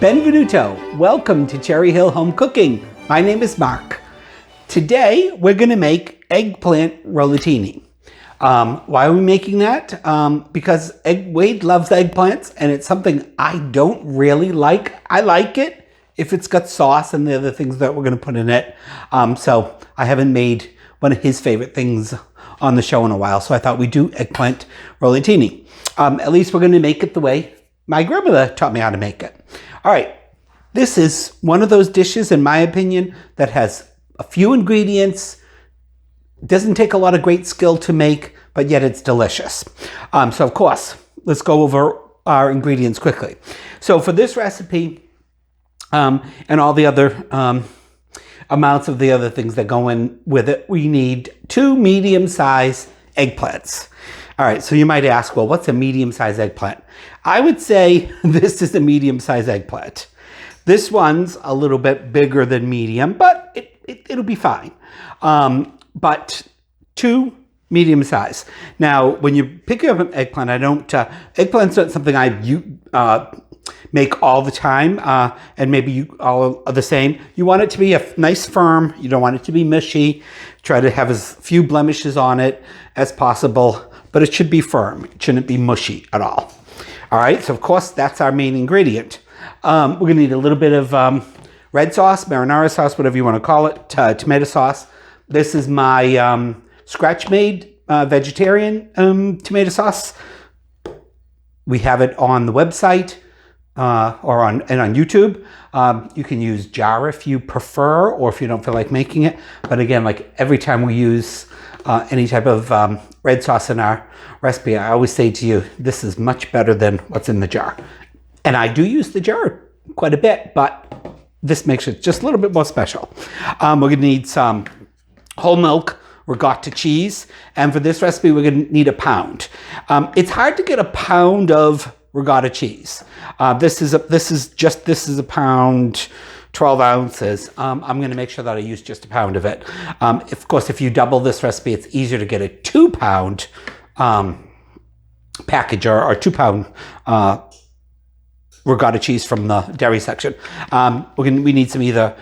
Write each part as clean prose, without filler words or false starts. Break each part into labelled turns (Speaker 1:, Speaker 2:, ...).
Speaker 1: Benvenuto. Welcome to Cherry Hill Home Cooking. My name is Mark. Today we're going to make eggplant rollatini. Why are we making that? Because Wade loves eggplants and it's something I don't really like. I like it if it's got sauce and the other things that we're going to put in it. So I haven't made one of his favorite things on the show in a while. So I thought we'd do eggplant rollatini. At least we're going to make it the way my grandmother taught me how to make it. All right, this is one of those dishes, in my opinion, that has a few ingredients, doesn't take a lot of great skill to make, but yet it's delicious. So of course, let's go over our ingredients quickly. So for this recipe and all the other amounts of the other things that go in with it, we need 2 medium-sized eggplants. All right, so you might ask, well, what's a medium-sized eggplant? I would say this is a medium-sized eggplant. This one's a little bit bigger than medium, but it'll be fine. But 2 medium-sized. Now, when you pick up an eggplant, eggplant's not something I make all the time, and maybe you all are the same. You want it to be a nice firm. You don't want it to be mushy. Try to have as few blemishes on it as possible. But it should be firm. It shouldn't be mushy at all. All right, so of course, that's our main ingredient. We're gonna need a little bit of red sauce, marinara sauce, whatever you wanna call it, tomato sauce. This is my scratch-made vegetarian tomato sauce. We have it on the website or on YouTube. You can use jar if you prefer, or if you don't feel like making it. But again, like every time we use any type of red sauce in our recipe, I always say to you, this is much better than what's in the jar. And I do use the jar quite a bit, but this makes it just a little bit more special. We're gonna need some whole milk ricotta cheese. And for this recipe, we're gonna need 1 pound. It's hard to get 1 pound of ricotta cheese. This is 1 pound, 12 ounces. I'm going to make sure that I use just 1 pound of it. Of course, if you double this recipe, it's easier to get a 2 pound package or 2 pound ricotta cheese from the dairy section. We need some either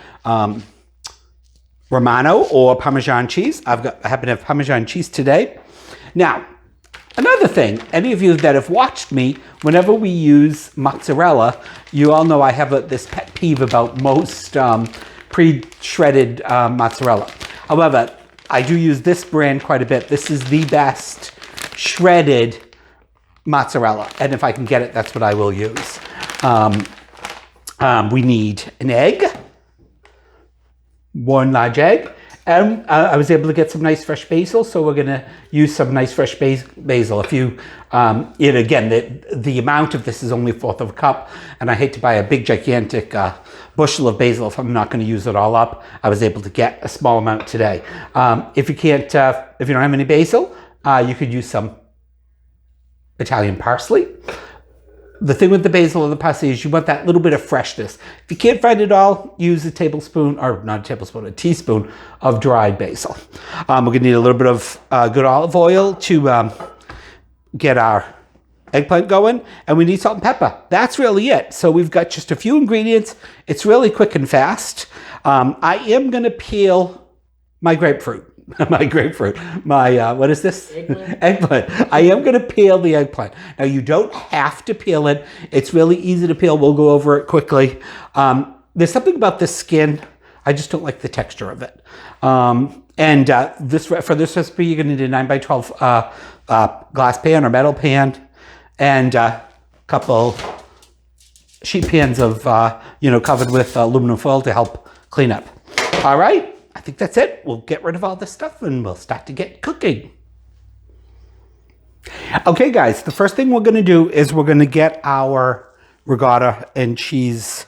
Speaker 1: Romano or Parmesan cheese. I happen to have Parmesan cheese today. Now, another thing, any of you that have watched me, whenever we use mozzarella, you all know I have this pet peeve about most pre-shredded mozzarella. However, I do use this brand quite a bit. This is the best shredded mozzarella. And if I can get it, that's what I will use. We need an egg, 1 large egg. And I was able to get some nice fresh basil, so we're going to use some nice fresh basil. If you, again, the amount of this is only 1/4 of a cup, and I hate to buy a big, gigantic bushel of basil if I'm not going to use it all up. I was able to get a small amount today. If you don't have any basil, you could use some Italian parsley. The thing with the basil or the parsley is you want that little bit of freshness. If you can't find it all, use a teaspoon of dried basil. We're gonna need a little bit of good olive oil to get our eggplant going, and we need salt and pepper. That's really it. So we've got just a few ingredients. It's really quick and fast. I am gonna peel my grapefruit. What is this? Eggplant. I am going to peel the eggplant. Now, you don't have to peel it. It's really easy to peel. We'll go over it quickly. There's something about the skin. I just don't like the texture of it. For this recipe, you're going to need a 9 by 12 glass pan or metal pan, and a couple sheet pans of, covered with aluminum foil to help clean up. All right. I think that's it. We'll get rid of all this stuff and we'll start to get cooking. Okay, guys, the first thing we're going to do is we're going to get our ricotta and cheese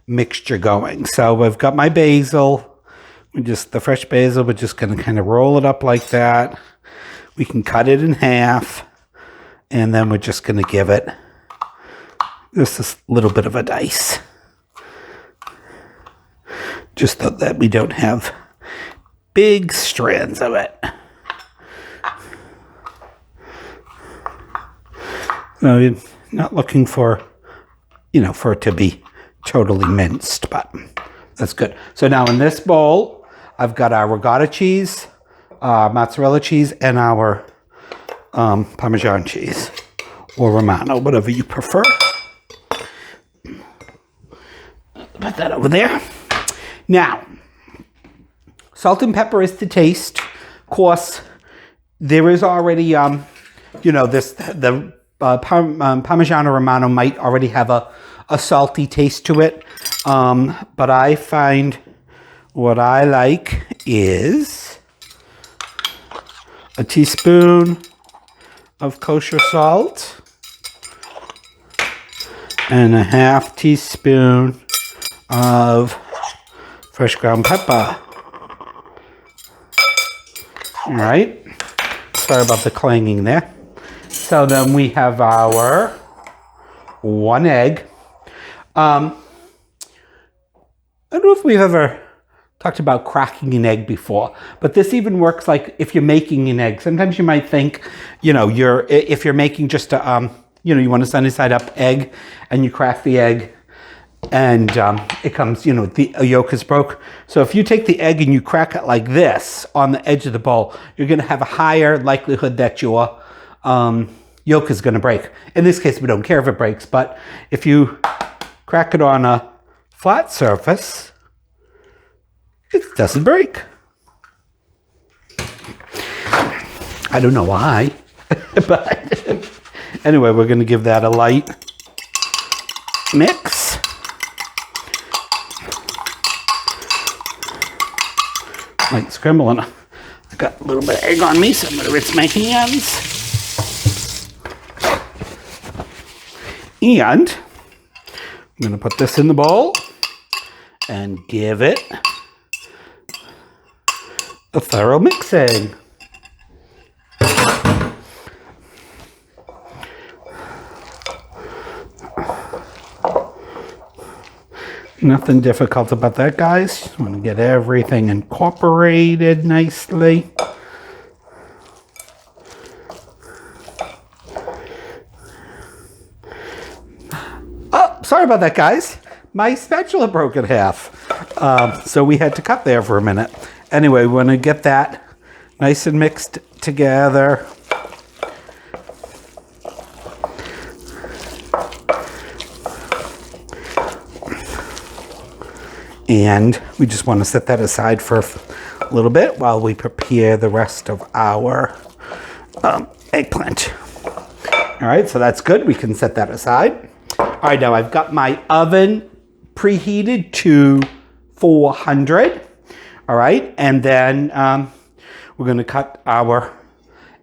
Speaker 1: mixture going. So I've got my basil. The fresh basil, we're just going to kind of roll it up like that. We can cut it in half, and then we're just going to give it just a little bit of a dice. Just so that we don't have big strands of it. So you're not looking for, for it to be totally minced, but that's good. So now in this bowl, I've got our ricotta cheese, mozzarella cheese, and our Parmesan cheese, or Romano, whatever you prefer. Put that over there. Now, salt and pepper is to taste. Of course, there is already, the Parmigiano Romano might already have a salty taste to it. But I find what I like is a teaspoon of kosher salt and a half teaspoon of fresh ground pepper. All right. Sorry about the clanging there. So then we have our 1 egg. I don't know if we've ever talked about cracking an egg before, but this even works like if you're making an egg. Sometimes you might think, if you're making just a, you want a sunny side up egg and you crack the egg and it comes, the yolk is broke. So if you take the egg and you crack it like this on the edge of the bowl, you're going to have a higher likelihood that your yolk is going to break. In this case, we don't care if it breaks, but if you crack it on a flat surface, it doesn't break. I don't know why, but anyway, we're going to give that a light mix. Light scramble, and I got a little bit of egg on me, so I'm going to rinse my hands. And I'm going to put this in the bowl and give it a thorough mixing. Nothing difficult about that, guys. Just want to get everything incorporated nicely. Oh, sorry about that, guys. My spatula broke in half. So we had to cut there for a minute. Anyway, we want to get that nice and mixed together. And we just want to set that aside for a little bit while we prepare the rest of our eggplant. All right, so that's good. We can set that aside. All right, now I've got my oven preheated to 400. All right, and then we're going to cut our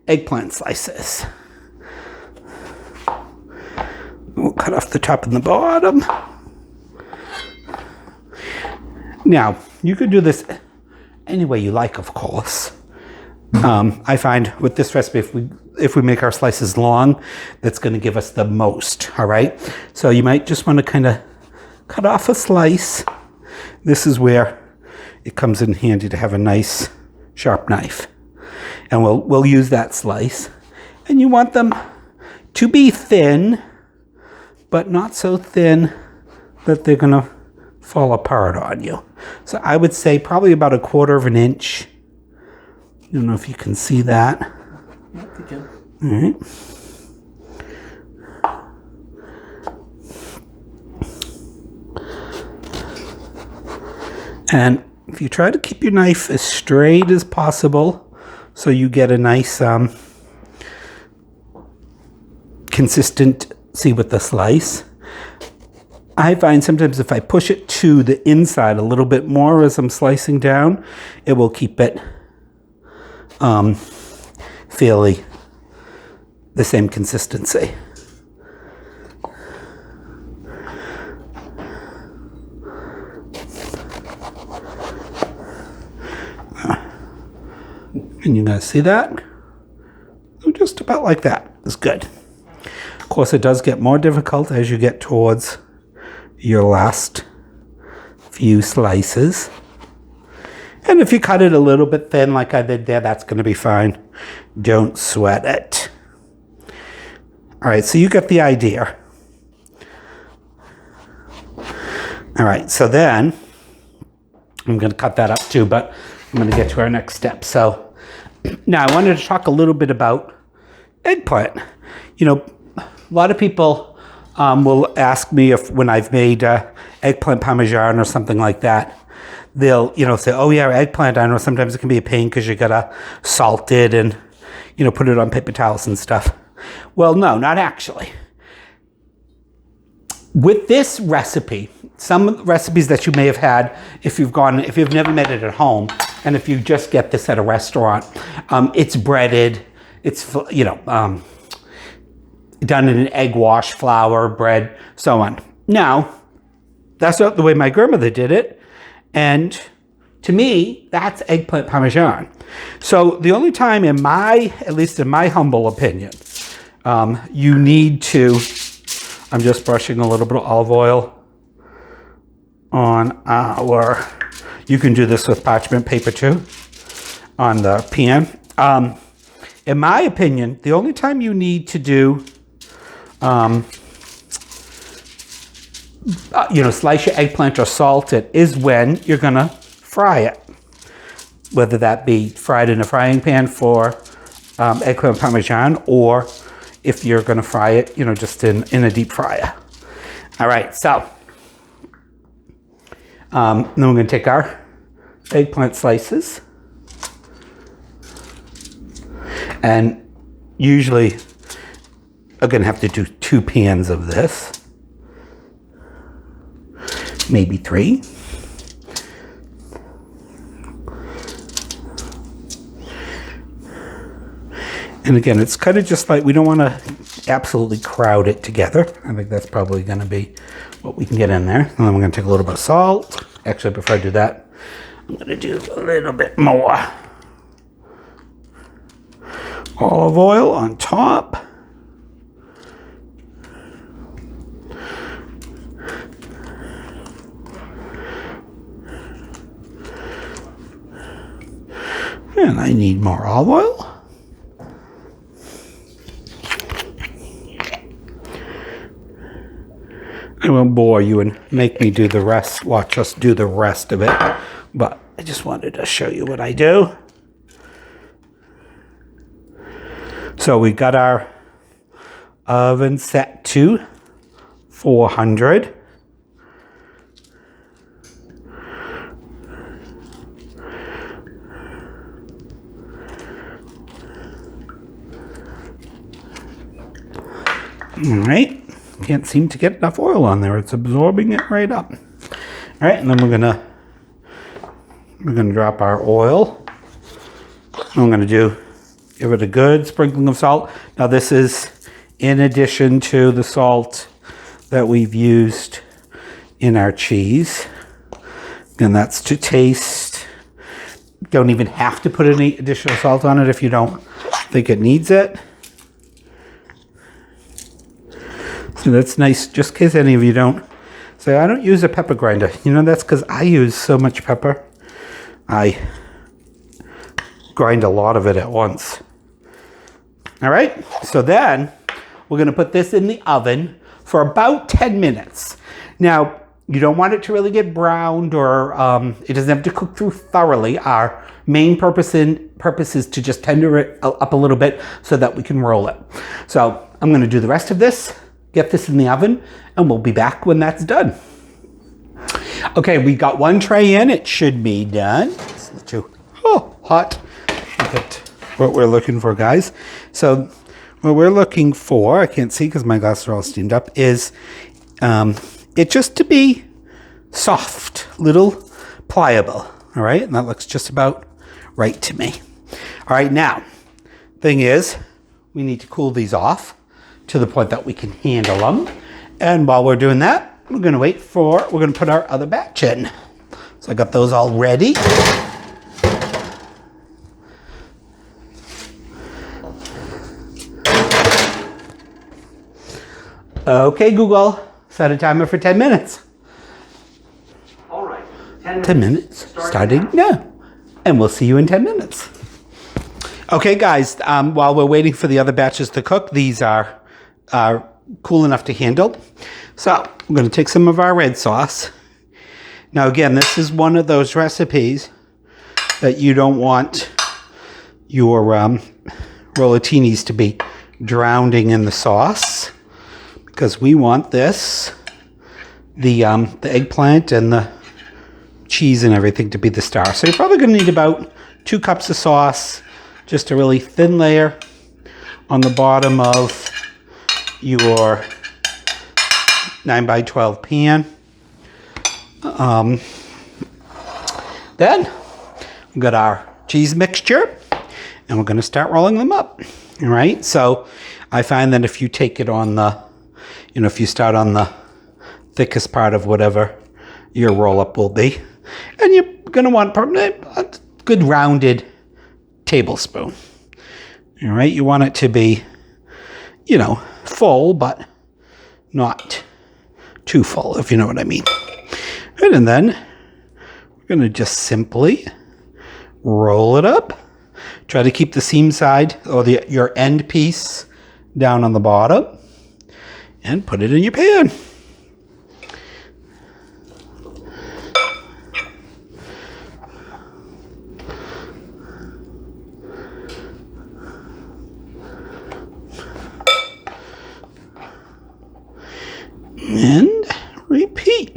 Speaker 1: eggplant slices. We'll cut off the top and the bottom. Now, you could do this any way you like, of course. I find with this recipe, if we make our slices long, that's going to give us the most, all right? So you might just want to kind of cut off a slice. This is where it comes in handy to have a nice sharp knife. And we'll use that slice. And you want them to be thin, but not so thin that they're going to fall apart on you. So I would say probably about 1/4 inch. I don't know if you can see that. All right. And if you try to keep your knife as straight as possible so you get a nice consistency with the slice. I find sometimes if I push it to the inside a little bit more as I'm slicing down, it will keep it fairly the same consistency. And you guys see that? Just about like that is good. Of course, it does get more difficult as you get towards your last few slices. And if you cut it a little bit thin like I did there, that's going to be fine. Don't sweat it. All right, so you get the idea. All right, so then I'm going to cut that up too, but I'm going to get to our next step. So now I wanted to talk a little bit about eggplant. You know, a lot of people will ask me if when I've made eggplant parmesan or something like that, they'll, say, oh yeah, eggplant, I know sometimes it can be a pain because you got to salt it and, put it on paper towels and stuff. Well, no, not actually. With this recipe, some recipes that you may have had if you've never made it at home, and if you just get this at a restaurant, it's breaded, it's, done in an egg wash, flour, bread, so on. Now, that's not the way my grandmother did it, and to me, that's eggplant parmesan. So the only time at least in my humble opinion, you need to, I'm just brushing a little bit of olive oil on you can do this with parchment paper too, on the pan. In my opinion, the only time you need to do, slice your eggplant or salt it is when you're gonna fry it. Whether that be fried in a frying pan for eggplant parmesan, or if you're gonna fry it, just in a deep fryer. All right, so then we're gonna take our eggplant slices, and usually I'm gonna have to do 2 pans of this, maybe 3. And again, it's kind of just like, we don't want to absolutely crowd it together. I think that's probably going to be what we can get in there. And then we're going to take a little bit of salt. Actually, before I do that, I'm going to do a little bit more olive oil on top. And I need more olive oil. I won't bore you and make me do the rest, watch us do the rest of it, but I just wanted to show you what I do. So we got our oven set to 400. All right. Can't seem to get enough oil on there. It's absorbing it right up. All right, and then we're gonna drop our oil. I'm gonna give it a good sprinkling of salt. Now this is in addition to the salt that we've used in our cheese. And that's to taste. Don't even have to put any additional salt on it if you don't think it needs it. So that's nice, just in case any of you don't say, I don't use a pepper grinder. That's because I use so much pepper. I grind a lot of it at once. All right, so then we're gonna put this in the oven for about 10 minutes. Now, you don't want it to really get browned, or it doesn't have to cook through thoroughly. Our main purpose is to just tender it up a little bit so that we can roll it. So I'm gonna do the rest of this, get this in the oven, and we'll be back when that's done. Okay, we got one tray in. It should be done. It's not too hot. Look at what we're looking for, guys. So what we're looking for, I can't see because my glasses are all steamed up, is it just to be soft, little pliable. All right, and that looks just about right to me. All right, now, thing is, we need to cool these off to the point that we can handle them. And while we're doing that, we're gonna put our other batch in. So I got those all ready. Okay, Google, set a timer for 10 minutes.
Speaker 2: All right,
Speaker 1: 10 minutes, starting now. And we'll see you in 10 minutes. Okay, guys, while we're waiting for the other batches to cook, these are cool enough to handle. So we're going to take some of our red sauce Now again, this is one of those recipes that you don't want your rollatinis to be drowning in the sauce, because we want this, the eggplant and the cheese and everything to be the star. So you're probably going to need about 2 cups of sauce, just a really thin layer on the bottom of your 9x12 pan. Then we've got our cheese mixture, and we're going to start rolling them up. All right. So I find that if you take it on the, if you start on the thickest part of whatever your roll up will be, and you're going to want a good rounded tablespoon. All right. You want it to be, full, but not too full, if you know what I mean. Right, and then we're going to just simply roll it up. Try to keep the seam side or your end piece down on the bottom, and put it in your pan. And repeat.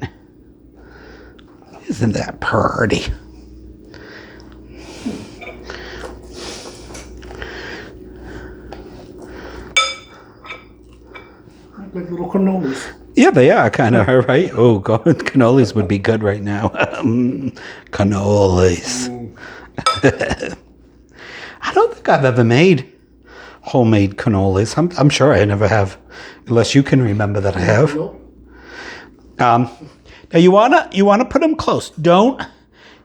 Speaker 1: Isn't that pretty?
Speaker 3: Like little cannolis.
Speaker 1: Yeah, they are kind of, right? Oh, God, cannolis would be good right now. Cannolis. I don't think I've ever made homemade cannolis. I'm sure I never have, unless you can remember that I have.
Speaker 3: Nope.
Speaker 1: Now you wanna put them close. Don't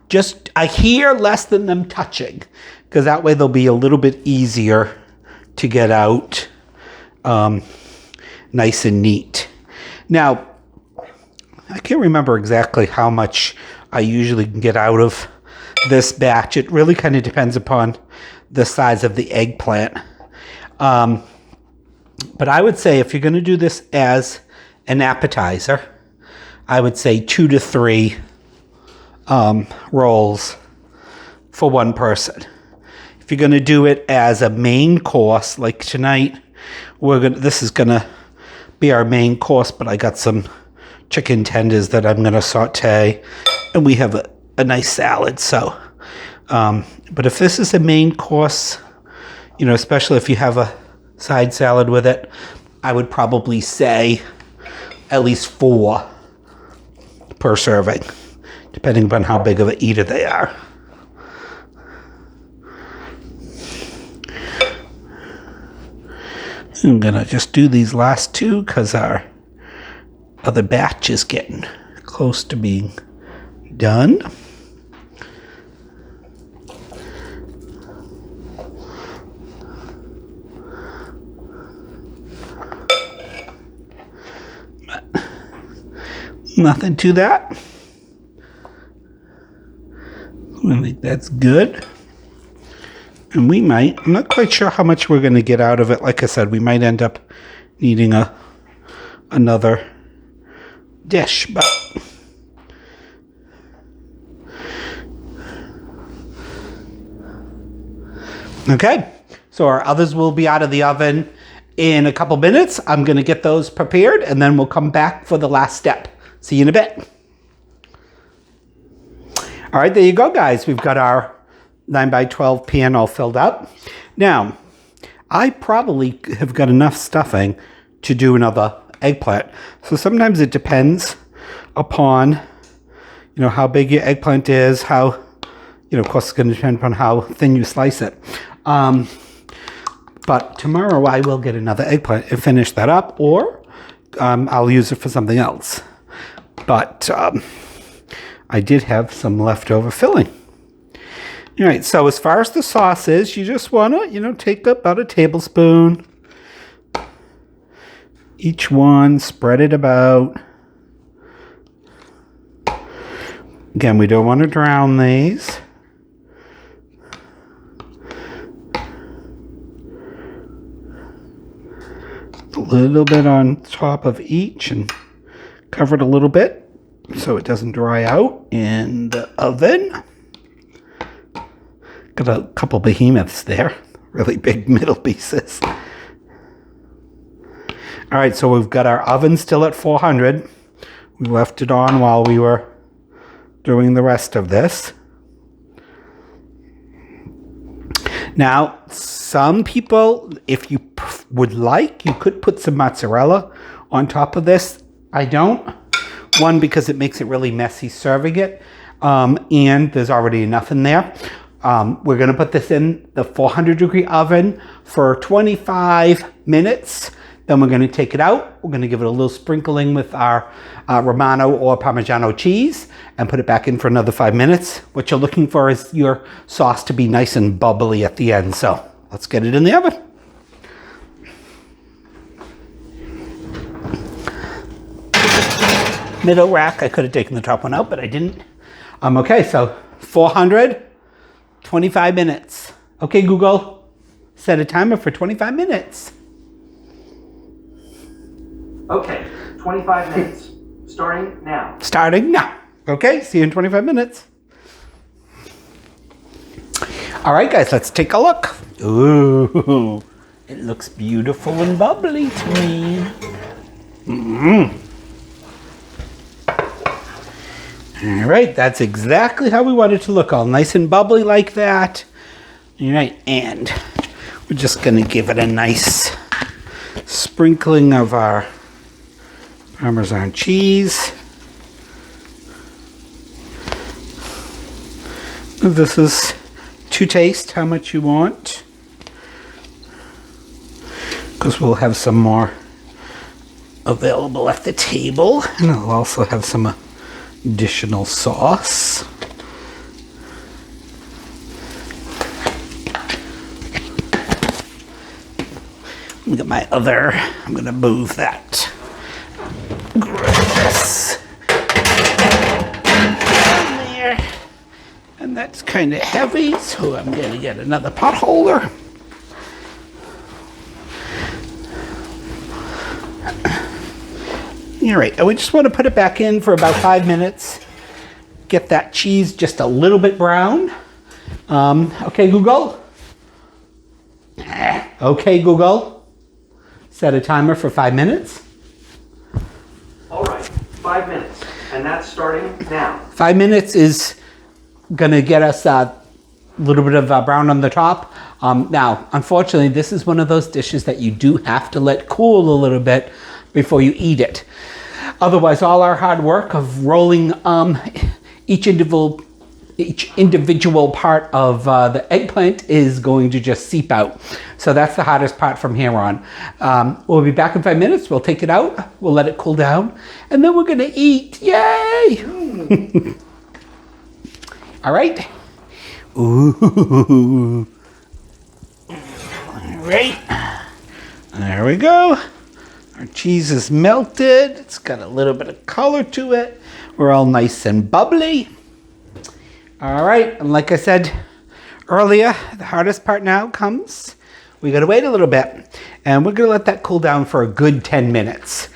Speaker 1: just adhere less than them touching, because that way they'll be a little bit easier to get out nice and neat. Now, I can't remember exactly how much I usually can get out of this batch. It really kind of depends upon the size of the eggplant. But I would say if you're going to do this as an appetizer, I would say 2 to 3 rolls for one person. If you're going to do it as a main course, like tonight, this is going to be our main course, but I got some chicken tenders that I'm going to saute, and we have a nice salad. So, but if this is a main course, especially if you have a side salad with it, I would probably say at least 4 per serving, depending upon how big of an eater they are. I'm gonna just do these last 2 because our other batch is getting close to being done. Nothing to that. I think that's good. And I'm not quite sure how much we're going to get out of it. Like I said, we might end up needing another dish, but okay. So our others will be out of the oven in a couple minutes. I'm going to get those prepared, and then we'll come back for the last step. See you in a bit. All right, there you go, guys. We've got our 9x12 pan all filled up. Now, I probably have got enough stuffing to do another eggplant. So sometimes it depends upon, how big your eggplant is, how, of course, it's going to depend upon how thin you slice it. But tomorrow I will get another eggplant and finish that up, or I'll use it for something else. But I did have some leftover filling. All right, so as far as the sauce is, you just want to, take about a tablespoon. Each one, spread it about. Again, we don't want to drown these. A little bit on top of each and cover it a little bit. so it doesn't dry out in the oven. Got a couple behemoths there, really big middle pieces. All right, so we've got our oven still at 400. We left it on while we were doing the rest of this. Now, some people, if you would like, you could put some mozzarella on top of this. I don't. One, because it makes it really messy serving it, and there's already enough in there. We're going to put this in the 400-degree oven for 25 minutes. Then we're going to take it out. We're going to give it a little sprinkling with our Romano or Parmigiano cheese and put it back in for another 5 minutes. What you're looking for is your sauce to be nice and bubbly at the end. So let's get it in the oven. Middle rack, I could have taken the top one out, but I didn't. Okay, so 400, 25 minutes. Okay, Google, set a timer for 25 minutes.
Speaker 2: Okay, 25 minutes. Starting now.
Speaker 1: Starting now. Okay, see you in 25 minutes. All right, guys, let's take a look. Ooh, it looks beautiful and bubbly to me. All right, that's exactly how we want it to look, all nice and bubbly like that. All right, and we're just gonna give it a nice sprinkling of our Parmesan cheese. This is to taste how much you want, because we'll have some more available at the table, and I'll also have some additional sauce. Look at my other, I'm gonna move that. This down there, and that's kind of heavy, so I'm gonna get another pot holder. All right, and we just want to put it back in for about 5 minutes. Get that cheese just a little bit brown. Okay, Google. Okay, Google. Set a timer for 5 minutes.
Speaker 2: All right, 5 minutes. And that's starting now.
Speaker 1: 5 minutes is gonna get us a little bit of brown on the top. Now, unfortunately, this is one of those dishes that you do have to let cool a little bit before you eat it. Otherwise, all our hard work of rolling each individual part of the eggplant is going to just seep out. So that's the hardest part from here on. We'll be back in 5 minutes. We'll take it out. We'll let it cool down. And then we're going to eat. Yay! All right. Ooh. All right. There we go. Our cheese is melted. It's got a little bit of color to it. We're all nice and bubbly. All right, and like I said earlier, the hardest part now comes. We gotta wait a little bit, and we're gonna let that cool down for a good 10 minutes.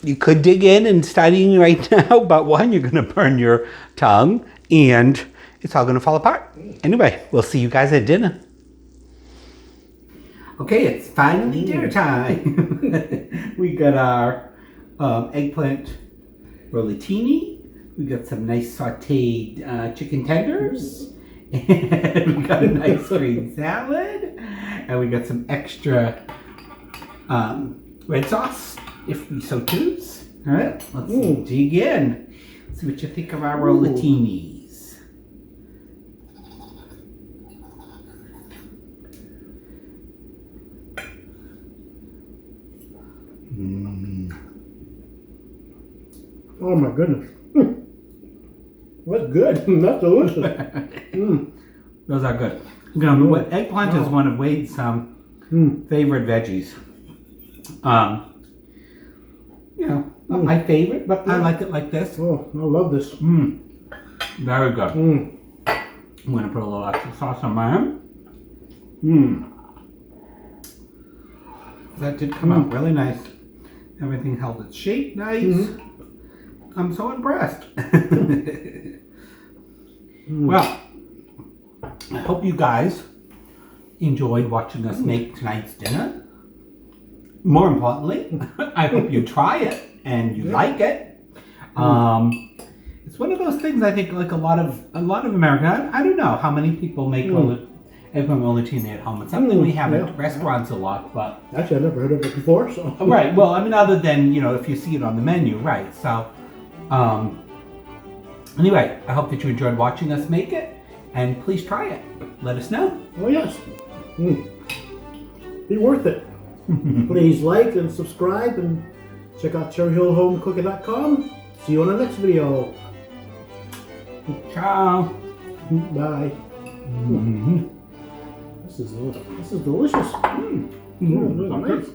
Speaker 1: You could dig in and start eating right now, but one, you're gonna burn your tongue, and it's all gonna fall apart. Anyway, we'll see you guys at dinner. Okay, it's finally dinner time. We got our eggplant rollatini. We got some nice sauteed chicken tenders. And we got a nice green salad. And we got some extra red sauce, if we so choose. All right, let's dig in. See what you think of our rollatinis.
Speaker 3: Oh my goodness. That's good. That's delicious.
Speaker 1: Those are good. Eggplant is one of Wade's favorite veggies. Not my favorite, but I like it like this.
Speaker 3: Oh, I love this.
Speaker 1: Very good. I'm going to put a little extra sauce on mine. That did come out really nice. Everything held its shape nice. I'm so impressed. Well, I hope you guys enjoyed watching us make tonight's dinner. More importantly, I hope you try it and you like it. It's one of those things I think like a lot of Americans. I don't know how many people make eggplant rollatini at home. It's something we have at restaurants a lot, but
Speaker 3: actually, I've never heard of it before. So
Speaker 1: right. Well, I mean, other than if you see it on the menu, right? So, anyway, I hope that you enjoyed watching us make it, and please try it. Let us know.
Speaker 3: Oh yes, be worth it. Please like and subscribe and check out cherryhillhomecooking.com. See you on the next video.
Speaker 1: Ciao.
Speaker 3: Bye. This is delicious. Really nice.